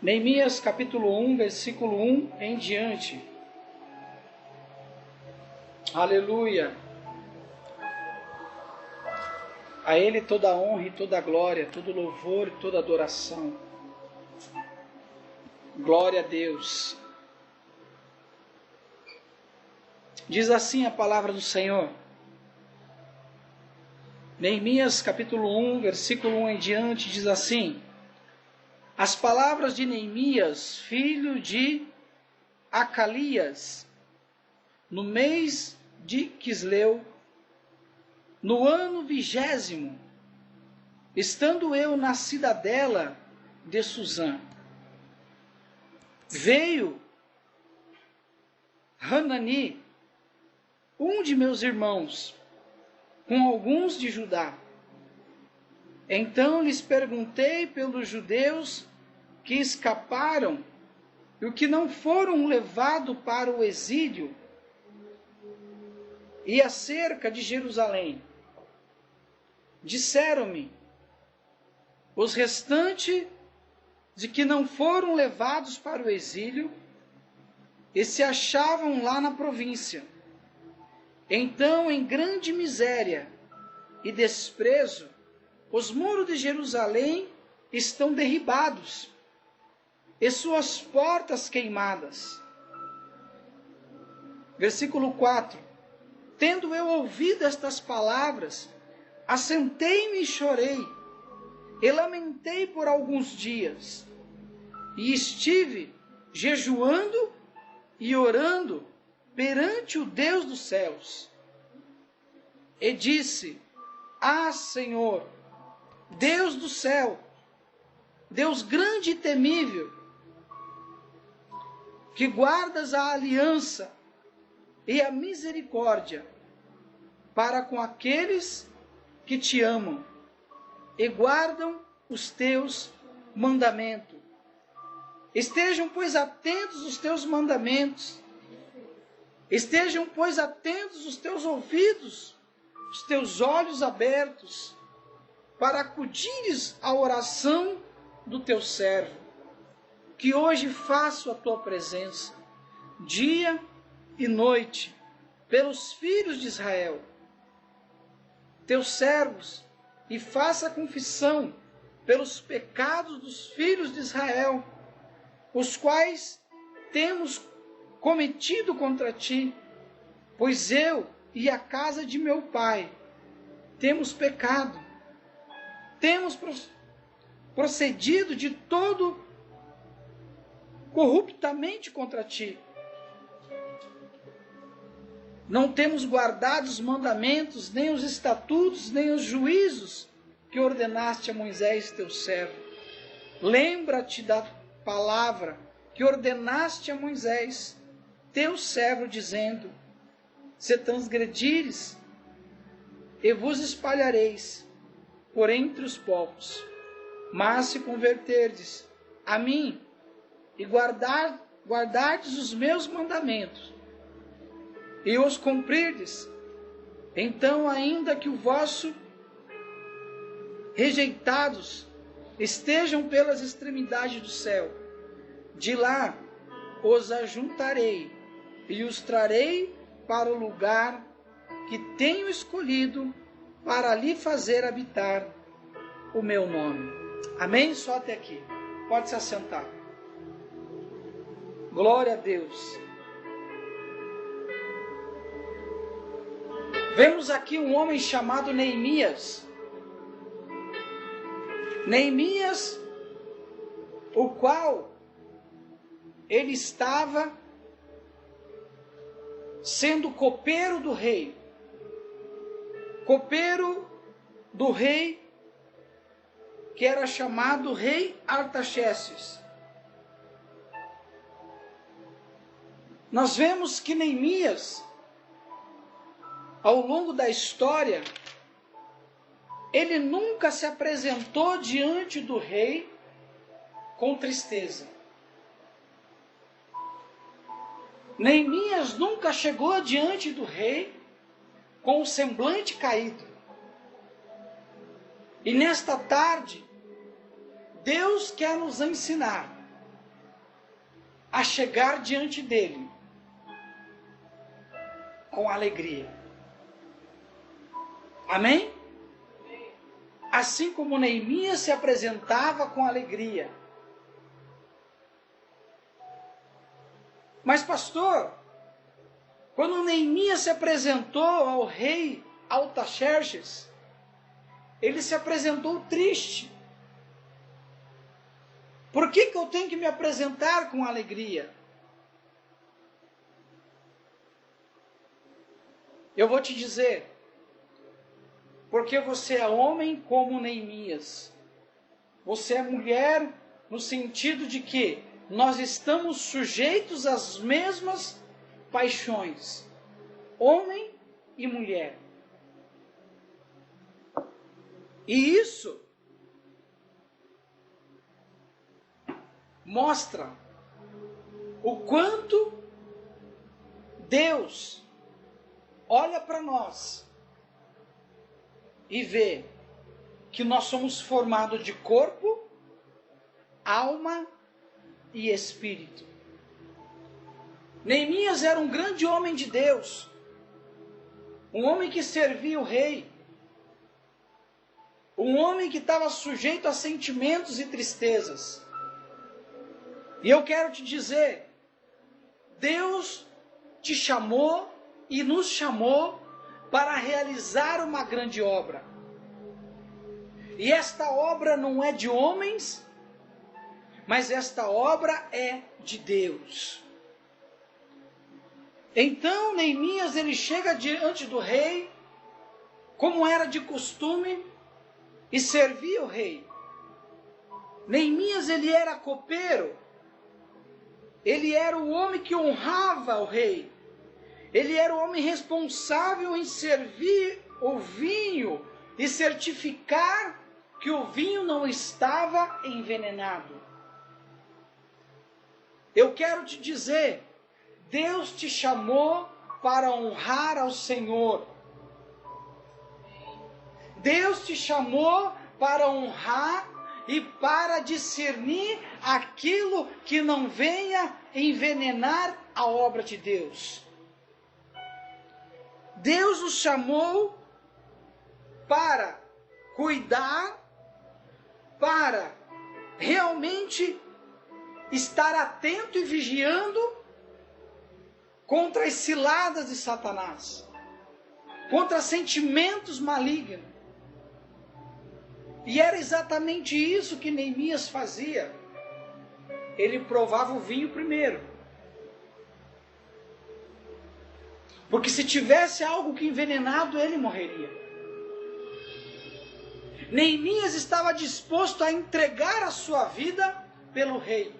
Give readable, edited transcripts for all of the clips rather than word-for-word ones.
Neemias capítulo 1, versículo 1 em diante. Aleluia. A Ele toda a honra e toda a glória, todo louvor e toda adoração. Glória a Deus. Diz assim a palavra do Senhor. Neemias capítulo 1, versículo 1 em diante, diz assim: as palavras de Neemias, filho de Acalias, no mês de Quisleu, no ano 20º, estando eu na cidadela de Suzã, veio Hanani, um de meus irmãos, com alguns de Judá. Então lhes perguntei pelos judeus que escaparam e os que não foram levados para o exílio, e acerca de Jerusalém. Disseram-me, os restantes de que não foram levados para o exílio e se achavam lá na província. Então, em grande miséria e desprezo, os muros de Jerusalém estão derribados e suas portas queimadas. Versículo 4. Tendo eu ouvido estas palavras, assentei-me e chorei, e lamentei por alguns dias, e estive jejuando e orando perante o Deus dos céus. E disse: ah, Senhor, Deus do céu, Deus grande e temível, que guardas a aliança e a misericórdia para com aqueles que te amam e guardam os teus mandamentos. Estejam, pois, atentos os teus mandamentos. Estejam, pois, atentos os teus ouvidos, os teus olhos abertos, para acudires à oração do teu servo, que hoje faço a tua presença, dia e noite, pelos filhos de Israel, teus servos, e faça confissão pelos pecados dos filhos de Israel, os quais temos cometido contra ti, pois eu e a casa de meu pai temos pecado, temos procedido de todo corruptamente contra ti. Não temos guardado os mandamentos, nem os estatutos, nem os juízos que ordenaste a Moisés, teu servo. Lembra-te da palavra que ordenaste a Moisés, teu servo, dizendo: se transgredires, e vos espalhareis por entre os povos. Mas se converterdes a mim e guardardes os meus mandamentos, e os cumprirdes, então, ainda que o vosso rejeitados estejam pelas extremidades do céu, de lá os ajuntarei e os trarei para o lugar que tenho escolhido para ali fazer habitar o meu nome. Amém? Só até aqui. Pode se assentar. Glória a Deus. Vemos aqui um homem chamado Neemias. Neemias, o qual ele estava sendo copeiro do rei. Copeiro do rei que era chamado rei Artaxerxes. Nós vemos que Neemias, ao longo da história, ele nunca se apresentou diante do rei com tristeza. Neemias nunca chegou diante do rei com o semblante caído. E nesta tarde, Deus quer nos ensinar a chegar diante dele com alegria. Amém? Assim como Neemias se apresentava com alegria. Mas pastor, quando Neemias se apresentou ao rei Artaxerxes, ele se apresentou triste. Por que eu tenho que me apresentar com alegria? Eu vou te dizer, porque você é homem como Neemias. Você é mulher no sentido de que nós estamos sujeitos às mesmas paixões. Homem e mulher. E isso mostra o quanto Deus olha para nós e vê que nós somos formados de corpo, alma e espírito. Neemias era um grande homem de Deus, um homem que servia o rei, um homem que estava sujeito a sentimentos e tristezas. E eu quero te dizer, Deus te chamou e nos chamou para realizar uma grande obra. E esta obra não é de homens, mas esta obra é de Deus. Então Neemias, ele chega diante do rei, como era de costume, e servia o rei. Neemias, ele era copeiro. Ele era o homem que honrava o rei. Ele era o homem responsável em servir o vinho e certificar que o vinho não estava envenenado. Eu quero te dizer, Deus te chamou para honrar ao Senhor. Deus te chamou para honrar e para discernir aquilo que não venha envenenar a obra de Deus. Deus nos chamou para cuidar, para realmente estar atento e vigiando contra as ciladas de Satanás, contra sentimentos malignos. E era exatamente isso que Neemias fazia. Ele provava o vinho primeiro. Porque se tivesse algo que envenenado, ele morreria. Neemias estava disposto a entregar a sua vida pelo rei.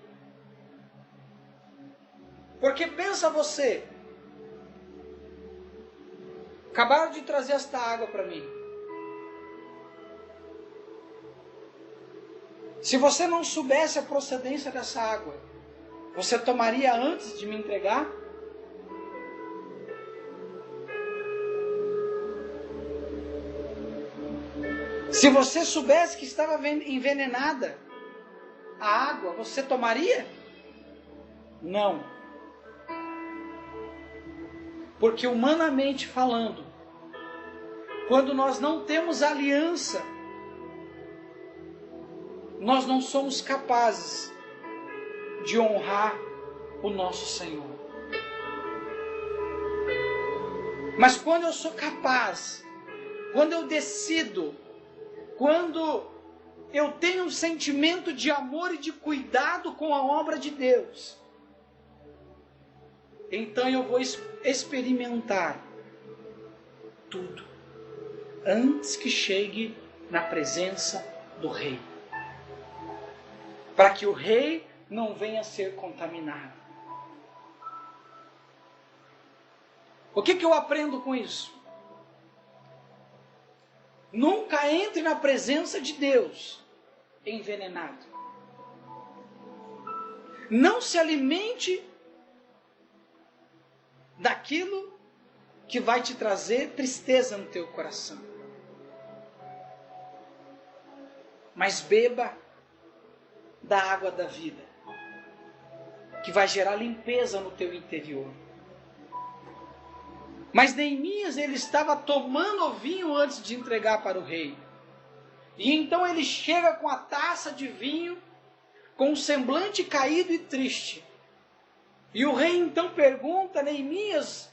Porque pensa você, acabaram de trazer esta água para mim. Se você não soubesse a procedência dessa água, você tomaria antes de me entregar? Se você soubesse que estava envenenada a água, você tomaria? Não. Porque humanamente falando, quando nós não temos aliança, nós não somos capazes de honrar o nosso Senhor. Mas quando eu sou capaz, quando eu decido, quando eu tenho um sentimento de amor e de cuidado com a obra de Deus, então eu vou experimentar tudo antes que chegue na presença do rei. Para que o rei não venha a ser contaminado. O que eu aprendo com isso? Nunca entre na presença de Deus envenenado. Não se alimente daquilo que vai te trazer tristeza no teu coração. Mas beba da água da vida. que vai gerar limpeza no teu interior. Mas Neemias, ele estava tomando o vinho antes de entregar para o rei. E então ele chega com a taça de vinho, com um semblante caído e triste. E o rei então pergunta: Neemias,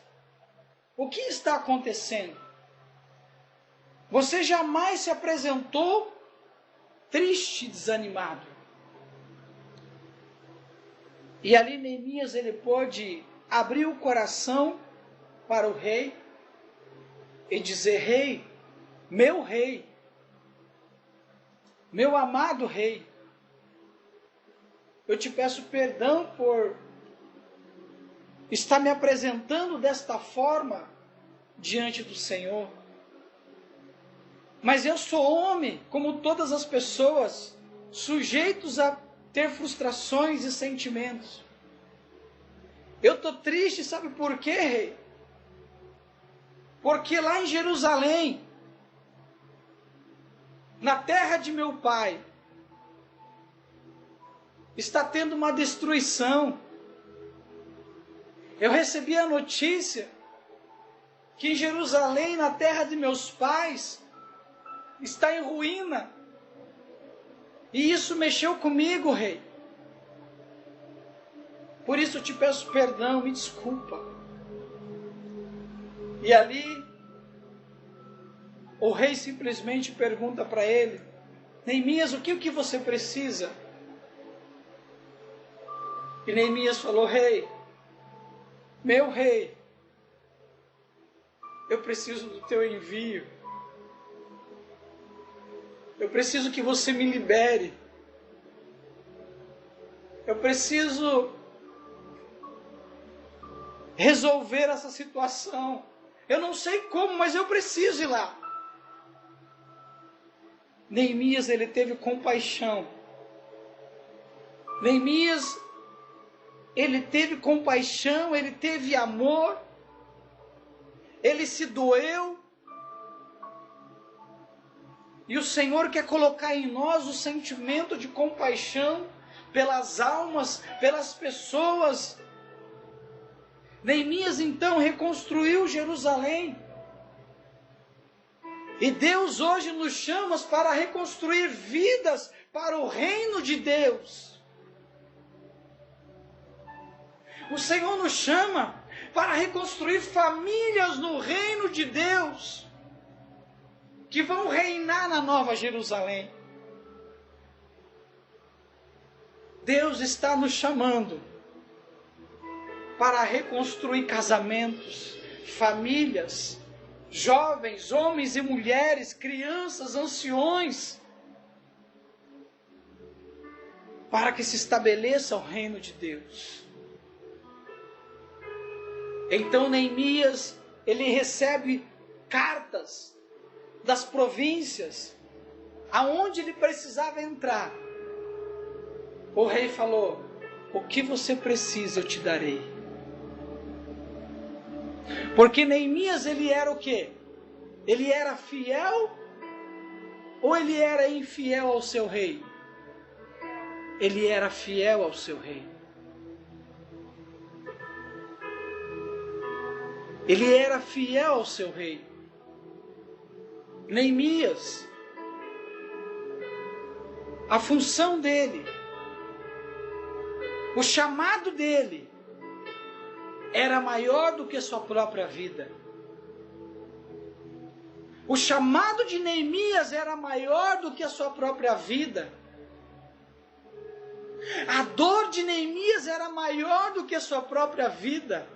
o que está acontecendo? Você jamais se apresentou triste e desanimado. E ali Neemias, ele pôde abrir o coração para o rei e dizer: rei, meu amado rei, eu te peço perdão por estar me apresentando desta forma diante do Senhor. Mas eu sou homem, como todas as pessoas, sujeitos a ter frustrações e sentimentos. Eu estou triste, sabe por quê, rei? Porque lá em Jerusalém, na terra de meu pai, está tendo uma destruição. Eu recebi a notícia que em Jerusalém, na terra de meus pais, está em ruína. E isso mexeu comigo, rei. Por isso eu te peço perdão, me desculpa. E ali, o rei simplesmente pergunta para ele: Neemias, o que você precisa? E Neemias falou: rei, meu rei, eu preciso do teu envio. Eu preciso que você me libere. Eu preciso resolver essa situação. Eu não sei como, mas eu preciso ir lá. Neemias, ele teve compaixão. Neemias, ele teve compaixão, ele teve amor. Ele se doeu. E o Senhor quer colocar em nós o sentimento de compaixão pelas almas, pelas pessoas. Neemias então reconstruiu Jerusalém. E Deus hoje nos chama para reconstruir vidas para o reino de Deus. O Senhor nos chama para reconstruir famílias no reino de Deus, que vão reinar na Nova Jerusalém. Deus está nos chamando para reconstruir casamentos, famílias, jovens, homens e mulheres, crianças, anciões, para que se estabeleça o reino de Deus. Então Neemias, ele recebe cartas das províncias, aonde ele precisava entrar. O rei falou: o que você precisa eu te darei. Porque Neemias, ele era o quê? Ele era fiel ou ele era infiel ao seu rei? Ele era fiel ao seu rei. Ele era fiel ao seu rei. Neemias, a função dele, o chamado dele, era maior do que sua própria vida. O chamado de Neemias era maior do que a sua própria vida. A dor de Neemias era maior do que a sua própria vida.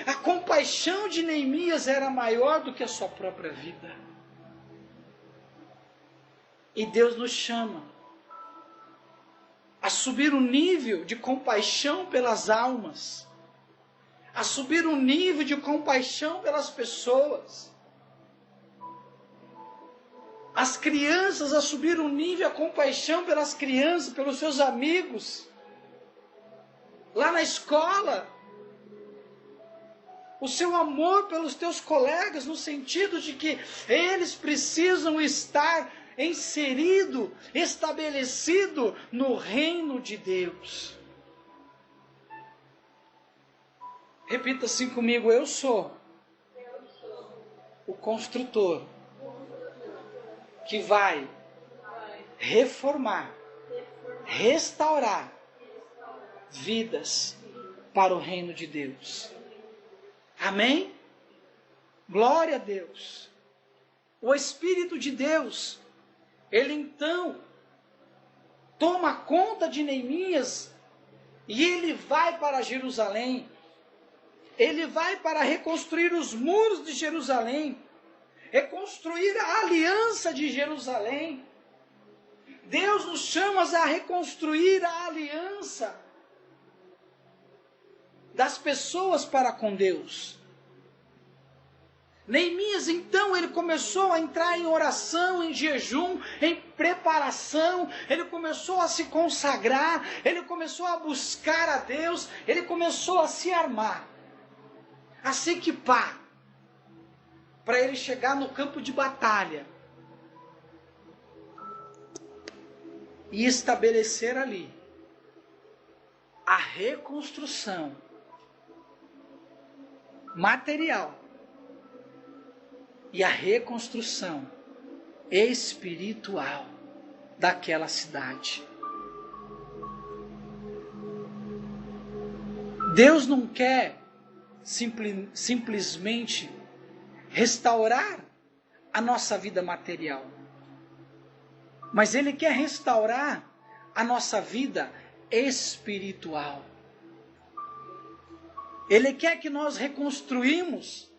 A compaixão de Neemias era maior do que a sua própria vida. E Deus nos chama a subir o nível de compaixão pelas almas, a subir o nível de compaixão pelas pessoas, as crianças a subir o nível de compaixão pelas crianças, pelos seus amigos, lá na escola, o seu amor pelos teus colegas, no sentido de que eles precisam estar inserido, estabelecido no reino de Deus. Repita assim comigo: eu sou o construtor que vai reformar, restaurar vidas para o reino de Deus. Amém? Glória a Deus. O Espírito de Deus, ele então toma conta de Neemias e ele vai para Jerusalém. Ele vai para reconstruir os muros de Jerusalém, reconstruir a aliança de Jerusalém. Deus nos chama a reconstruir a aliança das pessoas para com Deus. Neemias, então, ele começou a entrar em oração, em jejum, em preparação, ele começou a se consagrar, ele começou a buscar a Deus, ele começou a se armar, a se equipar, para ele chegar no campo de batalha e estabelecer ali a reconstrução material e a reconstrução espiritual daquela cidade. Deus não quer simplesmente restaurar a nossa vida material, mas Ele quer restaurar a nossa vida espiritual. Ele quer que nós reconstruímos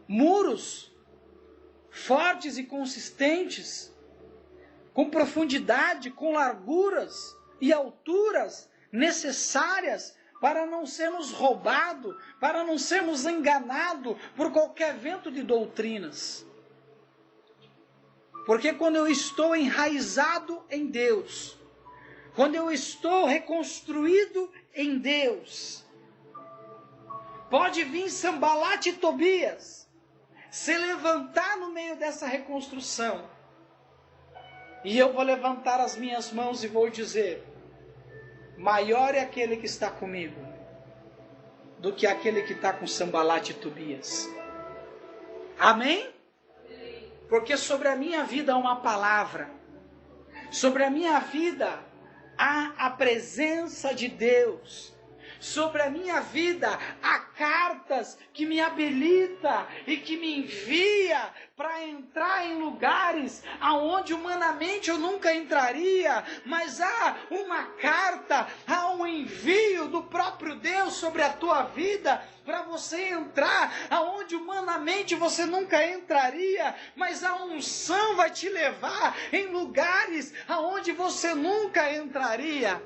muros fortes e consistentes, com profundidade, com larguras e alturas necessárias para não sermos roubados, para não sermos enganados por qualquer vento de doutrinas. Porque quando eu estou enraizado em Deus, quando eu estou reconstruído em Deus, pode vir Sambalat e Tobias se levantar no meio dessa reconstrução, e eu vou levantar as minhas mãos e vou dizer: maior é aquele que está comigo do que aquele que está com Sambalat e Tobias. Amém? Porque sobre a minha vida há uma palavra, sobre a minha vida há a presença de Deus, sobre a minha vida há cartas que me habilita e que me envia para entrar em lugares aonde humanamente eu nunca entraria, mas há uma carta, há um envio do próprio Deus sobre a tua vida para você entrar aonde humanamente você nunca entraria, mas a unção vai te levar em lugares aonde você nunca entraria.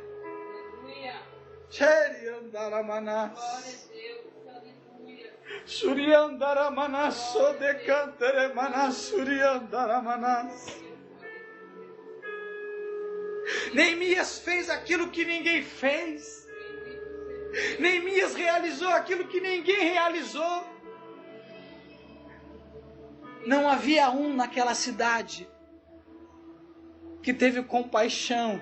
Neemias fez aquilo que ninguém fez. Neemias realizou aquilo que ninguém realizou. Não havia um naquela cidade que teve compaixão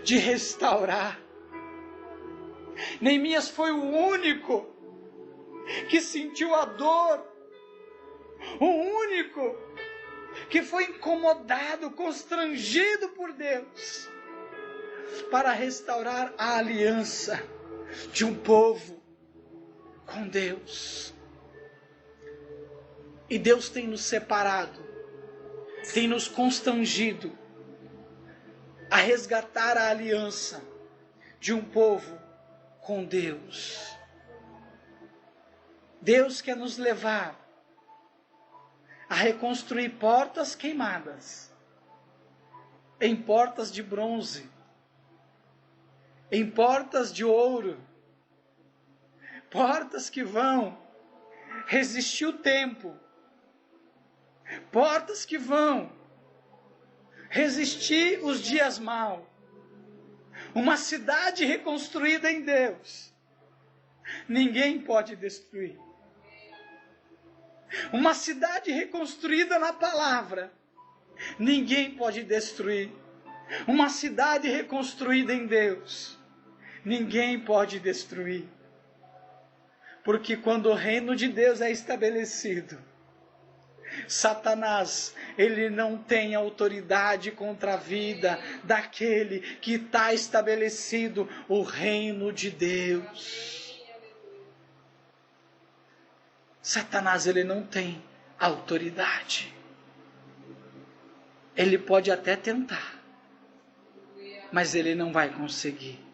de restaurar. Neemias foi o único que sentiu a dor, o único que foi incomodado, constrangido por Deus para restaurar a aliança de um povo com Deus. E Deus tem nos separado, tem nos constrangido a resgatar a aliança de um povo com Deus. Deus quer nos levar a reconstruir portas queimadas em portas de bronze, em portas de ouro, portas que vão resistir o tempo, portas que vão resistir os dias maus. Uma cidade reconstruída em Deus, ninguém pode destruir. Uma cidade reconstruída na palavra, ninguém pode destruir. Uma cidade reconstruída em Deus, ninguém pode destruir. Porque quando o reino de Deus é estabelecido, Satanás, ele não tem autoridade contra a vida daquele que está estabelecido o reino de Deus. Satanás, ele não tem autoridade. Ele pode até tentar, mas ele não vai conseguir.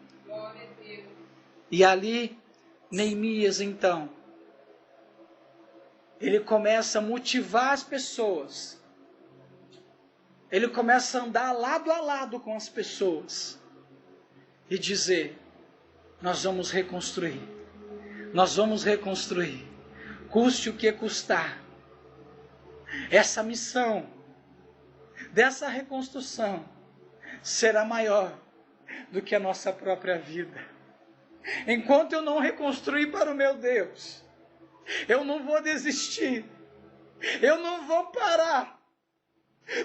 E ali, Neemias, então, ele começa a motivar as pessoas. Ele começa a andar lado a lado com as pessoas e dizer: nós vamos reconstruir. Nós vamos reconstruir. Custe o que custar. Essa missão dessa reconstrução será maior do que a nossa própria vida. Enquanto eu não reconstruir para o meu Deus, eu não vou desistir. Eu não vou parar.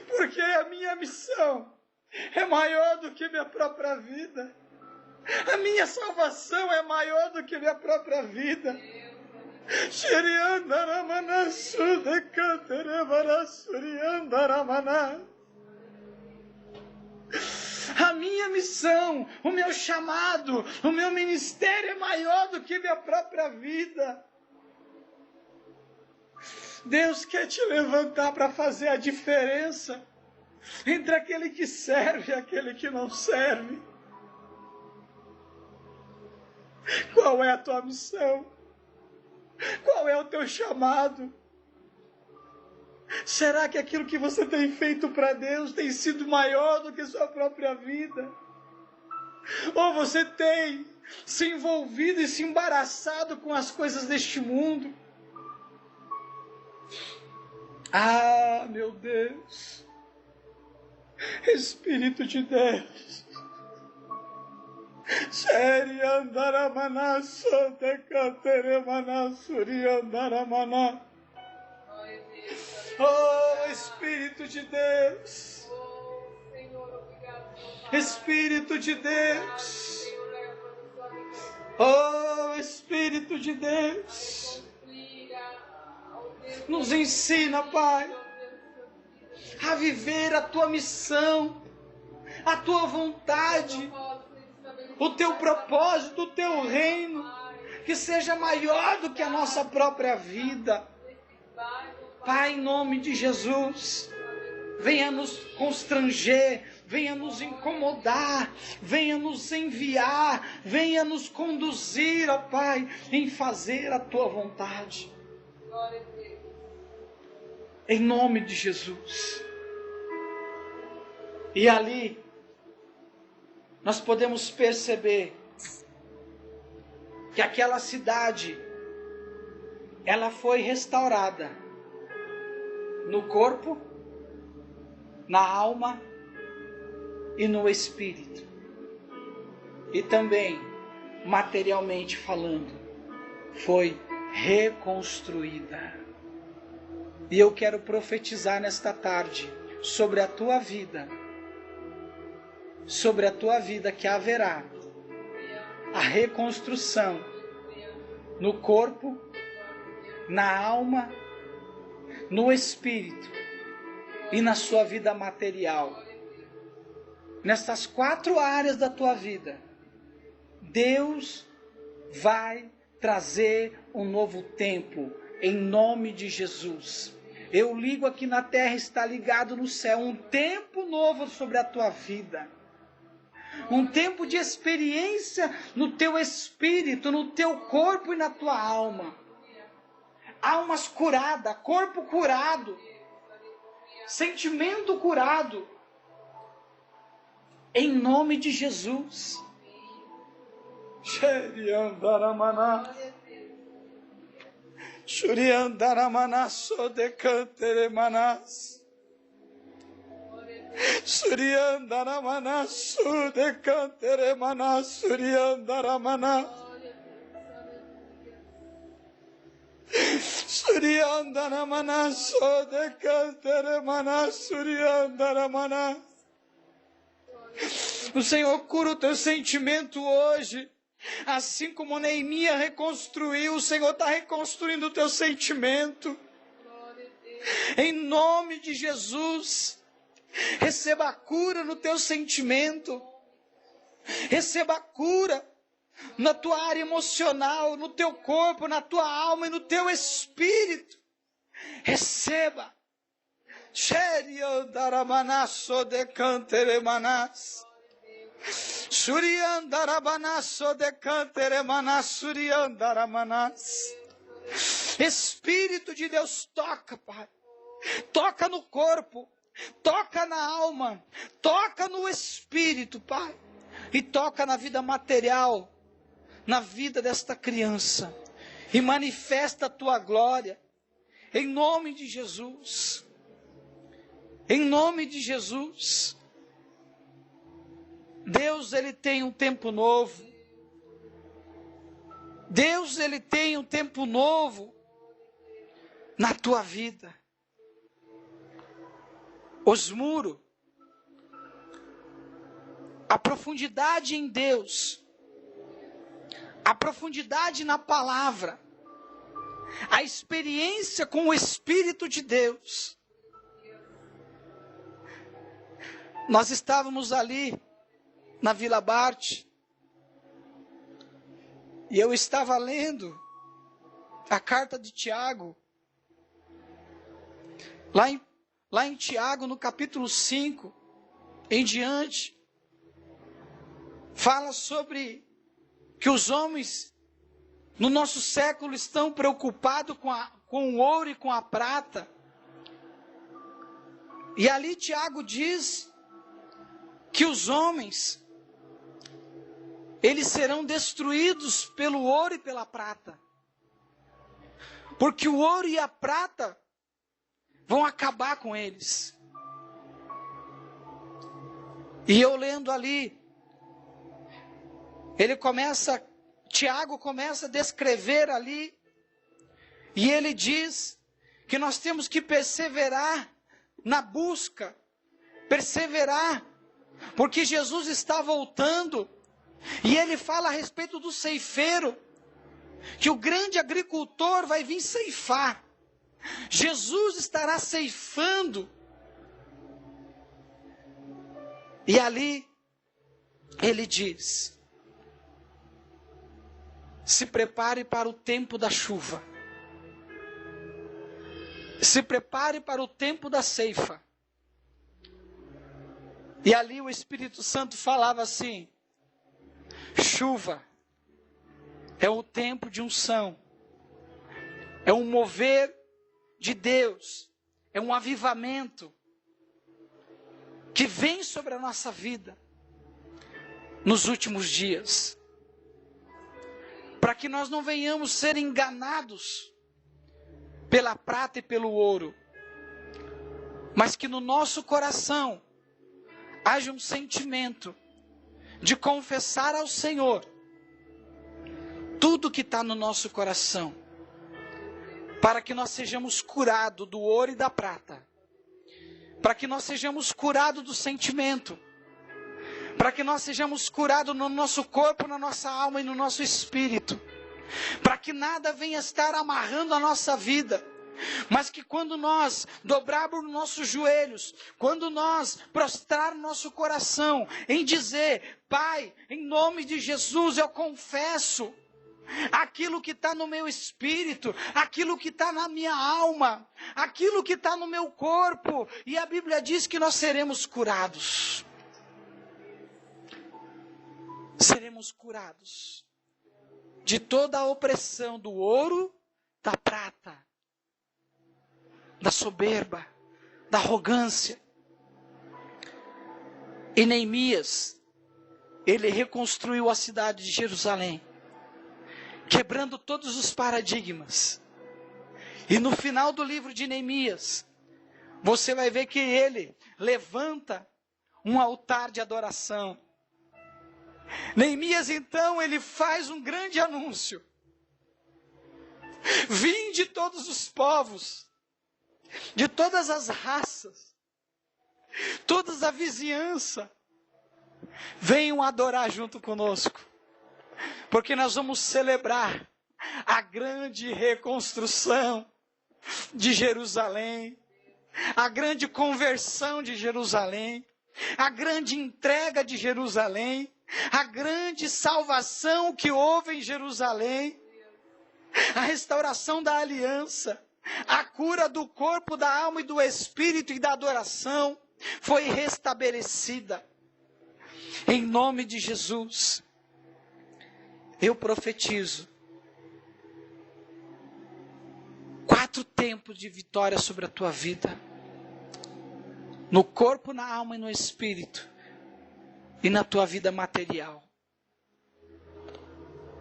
Porque a minha missão é maior do que minha própria vida. A minha salvação é maior do que minha própria vida. A minha missão, o meu chamado, o meu ministério é maior do que minha própria vida. Deus quer te levantar para fazer a diferença entre aquele que serve e aquele que não serve. Qual é a tua missão? Qual é o teu chamado? Será que aquilo que você tem feito para Deus tem sido maior do que sua própria vida? Ou você tem se envolvido e se embaraçado com as coisas deste mundo? Ah, meu Deus! Espírito de Deus! Oh, Espírito de Deus! Espírito de Deus! Oh, Espírito de Deus! Nos ensina, Pai, a viver a Tua missão, a Tua vontade, o Teu propósito, o Teu reino, que seja maior do que a nossa própria vida. Pai, em nome de Jesus, venha nos constranger, venha nos incomodar, venha nos enviar, venha nos conduzir, ó Pai, em fazer a Tua vontade. Em nome de Jesus. E ali, nós podemos perceber que aquela cidade, ela foi restaurada no corpo, na alma e no espírito. E também, materialmente falando, foi reconstruída. E eu quero profetizar nesta tarde sobre a tua vida, que haverá a reconstrução no corpo, na alma, no espírito e na sua vida material. Nessas 4 áreas da tua vida, Deus vai trazer um novo tempo, em nome de Jesus. Eu ligo aqui na terra, está ligado no céu, um tempo novo sobre a tua vida. Um tempo de experiência no teu espírito, no teu corpo e na tua alma. Almas curadas, corpo curado, sentimento curado. Em nome de Jesus. Shuriandaramanasso de canteremanas. Shuriandaramanasso de canteremanas. Shuriandaramana. Shuriandaramanasso de canteremanas. Shuriandaramana. O Senhor cura o teu sentimento hoje. Assim como Neemias reconstruiu, o Senhor está reconstruindo o teu sentimento. Em nome de Jesus, receba a cura no teu sentimento. Receba a cura na tua área emocional, no teu corpo, na tua alma e no teu espírito. Receba. Sheriandarabanasso de canteremanas. Suriandarabanasso de canteremanas. Suriandaramanas. Espírito de Deus, toca, Pai. Toca no corpo. Toca na alma. Toca no espírito, Pai. E toca na vida material. Na vida desta criança. E manifesta a tua glória. Em nome de Jesus. Em nome de Jesus. Deus, Ele tem um tempo novo. Deus, Ele tem um tempo novo na tua vida. Os muros, a profundidade em Deus, a profundidade na palavra, a experiência com o Espírito de Deus. Nós estávamos ali na Vila Bart e eu estava lendo a carta de Tiago, lá em Tiago, no capítulo 5, em diante, fala sobre que os homens no nosso século estão preocupados com o ouro e com a prata. E ali Tiago diz que os homens, eles serão destruídos pelo ouro e pela prata. Porque o ouro e a prata vão acabar com eles. E eu lendo ali, Tiago começa a descrever ali, e ele diz que nós temos que perseverar na busca, perseverar, porque Jesus está voltando, e ele fala a respeito do ceifeiro, que o grande agricultor vai vir ceifar. Jesus estará ceifando. E ali ele diz: se prepare para o tempo da chuva. Se prepare para o tempo da ceifa. E ali o Espírito Santo falava assim: chuva é o tempo de unção, é um mover de Deus, é um avivamento que vem sobre a nossa vida nos últimos dias, para que nós não venhamos ser enganados pela prata e pelo ouro, mas que no nosso coração haja um sentimento de confessar ao Senhor tudo que está no nosso coração, para que nós sejamos curados do ouro e da prata, para que nós sejamos curados do sentimento, para que nós sejamos curados no nosso corpo, na nossa alma e no nosso espírito, para que nada venha estar amarrando a nossa vida, mas que quando nós dobrarmos os nossos joelhos, quando nós prostrarmos nosso coração em dizer: Pai, em nome de Jesus eu confesso aquilo que está no meu espírito, aquilo que está na minha alma, aquilo que está no meu corpo, e a Bíblia diz que nós seremos curados. Seremos curados de toda a opressão do ouro, da prata, da soberba, da arrogância. E Neemias, ele reconstruiu a cidade de Jerusalém, quebrando todos os paradigmas. E no final do livro de Neemias, você vai ver que ele levanta um altar de adoração. Neemias, então, ele faz um grande anúncio: vinde todos os povos, de todas as raças, toda a vizinhança, venham adorar junto conosco. Porque nós vamos celebrar a grande reconstrução de Jerusalém, a grande conversão de Jerusalém, a grande entrega de Jerusalém, a grande salvação que houve em Jerusalém, a restauração da aliança, a cura do corpo, da alma e do espírito e da adoração foi restabelecida. Em nome de Jesus, eu profetizo 4 tempos de vitória sobre a tua vida, no corpo, na alma e no espírito, e na tua vida material.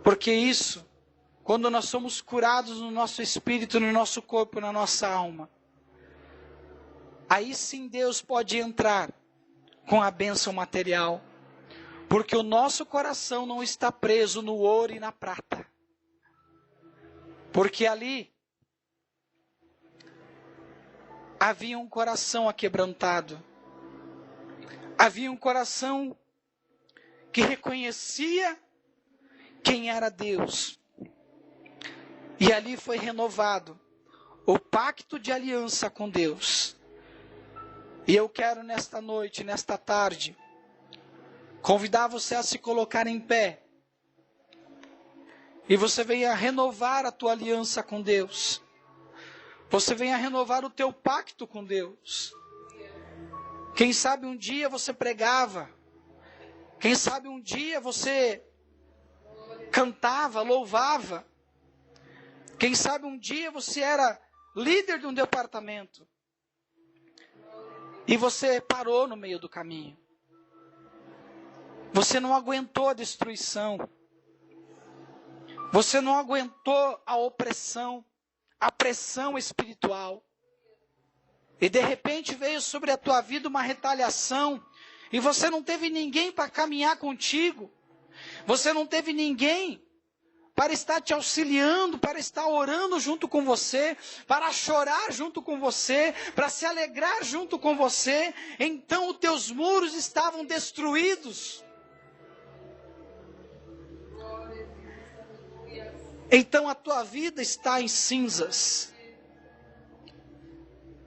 Porque isso, quando nós somos curados no nosso espírito, no nosso corpo, na nossa alma, aí sim Deus pode entrar com a bênção material. Porque o nosso coração não está preso no ouro e na prata. Porque ali havia um coração aquebrantado. Havia um coração que reconhecia quem era Deus. E ali foi renovado o pacto de aliança com Deus. E eu quero nesta noite, nesta tarde, convidar você a se colocar em pé. E você venha renovar a tua aliança com Deus. Você venha renovar o teu pacto com Deus. Quem sabe um dia você pregava. Quem sabe um dia você cantava, louvava. Quem sabe um dia você era líder de um departamento. E você parou no meio do caminho. Você não aguentou a destruição. Você não aguentou a opressão, a pressão espiritual. E de repente veio sobre a tua vida uma retaliação. E você não teve ninguém para caminhar contigo. Você não teve ninguém para estar te auxiliando, para estar orando junto com você, para chorar junto com você, para se alegrar junto com você. Então os teus muros estavam destruídos. Então a tua vida está em cinzas.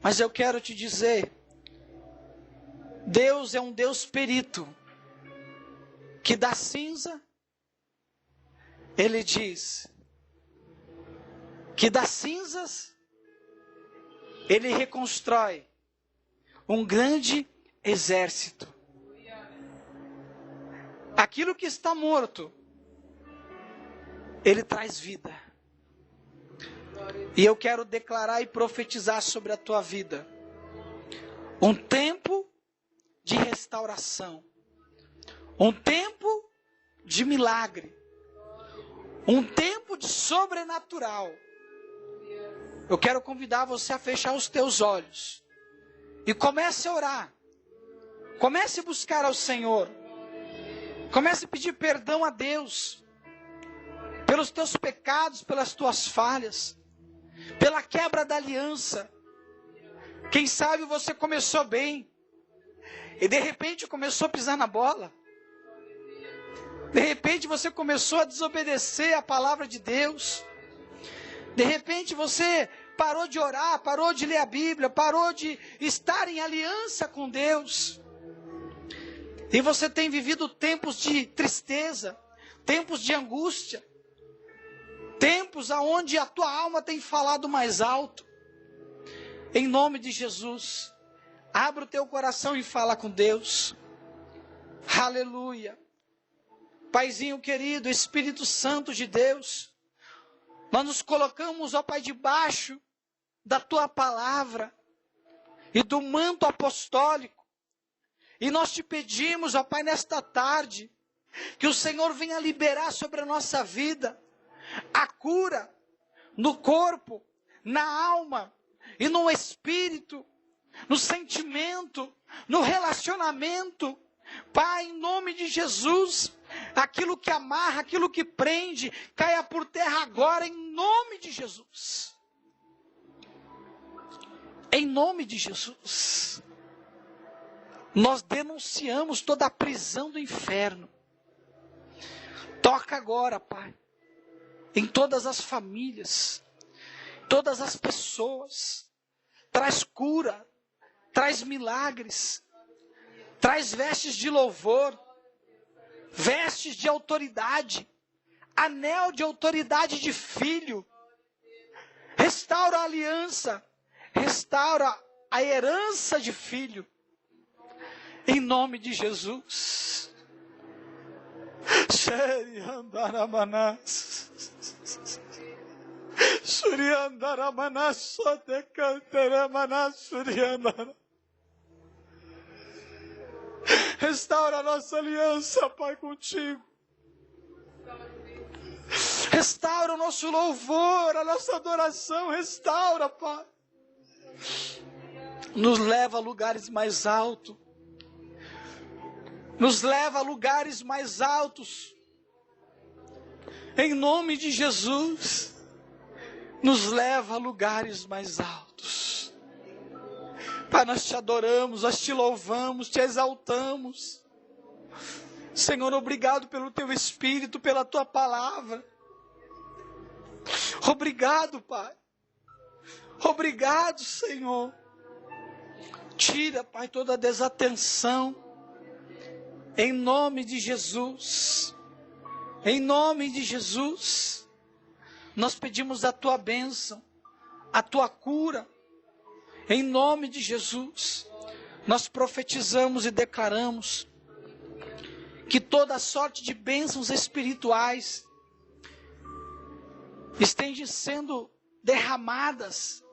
Mas eu quero te dizer, Deus é um Deus perito, que da cinza, Ele diz, que das cinzas, Ele reconstrói um grande exército. Aquilo que está morto, Ele traz vida. E eu quero declarar e profetizar sobre a tua vida um tempo de restauração, um tempo de milagre, um tempo de sobrenatural. Eu quero convidar você a fechar os teus olhos e comece a orar, comece a buscar ao Senhor, comece a pedir perdão a Deus pelos teus pecados, pelas tuas falhas, pela quebra da aliança. Quem sabe você começou bem e de repente começou a pisar na bola. De repente você começou a desobedecer a palavra de Deus. De repente você parou de orar, parou de ler a Bíblia, parou de estar em aliança com Deus. E você tem vivido tempos de tristeza, tempos de angústia, tempos onde a tua alma tem falado mais alto. Em nome de Jesus, abra o teu coração e fala com Deus. Aleluia. Paizinho querido, Espírito Santo de Deus, nós nos colocamos, ó Pai, debaixo da tua palavra e do manto apostólico. E nós te pedimos, ó Pai, nesta tarde, que o Senhor venha liberar sobre a nossa vida a cura no corpo, na alma e no espírito, no sentimento, no relacionamento. Pai, em nome de Jesus, aquilo que amarra, aquilo que prende, caia por terra agora, em nome de Jesus. Em nome de Jesus. Nós denunciamos toda a prisão do inferno, Toca agora, Pai, em todas as famílias, todas as pessoas. Traz cura, traz milagres, traz vestes de louvor, vestes de autoridade, anel de autoridade de filho. Restaura a aliança, restaura a herança de filho, em nome de Jesus. Restaura a nossa aliança, Pai, contigo. Restaura o nosso louvor, a nossa adoração. Restaura, Pai. Nos leva a lugares mais altos. Nos leva a lugares mais altos. Em nome de Jesus. Nos leva a lugares mais altos. Pai, nós te adoramos, nós te louvamos, te exaltamos. Senhor, obrigado pelo teu Espírito, pela tua palavra. Obrigado, Pai. Obrigado, Senhor. Tira, Pai, toda a desatenção. Em nome de Jesus. Em nome de Jesus. Nós pedimos a tua bênção, a tua cura. Em nome de Jesus. Nós profetizamos e declaramos que toda sorte de bênçãos espirituais estejam sendo derramadas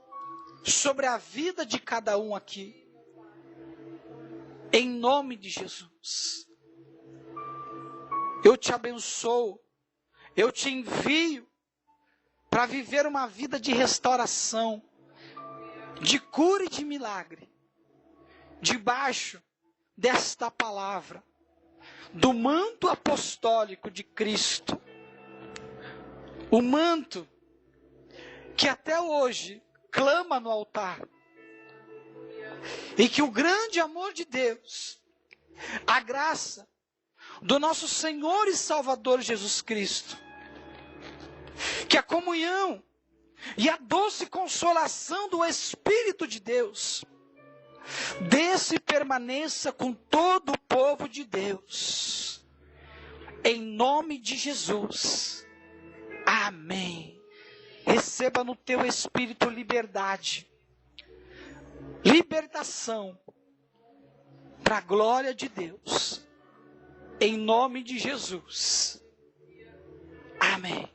sobre a vida de cada um aqui. Em nome de Jesus. Eu te abençoo. Eu te envio para viver uma vida de restauração, de cura e de milagre. Debaixo desta palavra, do manto apostólico de Cristo. O manto que até hoje clama no altar. E que o grande amor de Deus, a graça do nosso Senhor e Salvador Jesus Cristo, que a comunhão e a doce consolação do Espírito de Deus, desça e permaneça com todo o povo de Deus. Em nome de Jesus. Amém. Receba no teu espírito liberdade, libertação, para a glória de Deus, em nome de Jesus. Amém.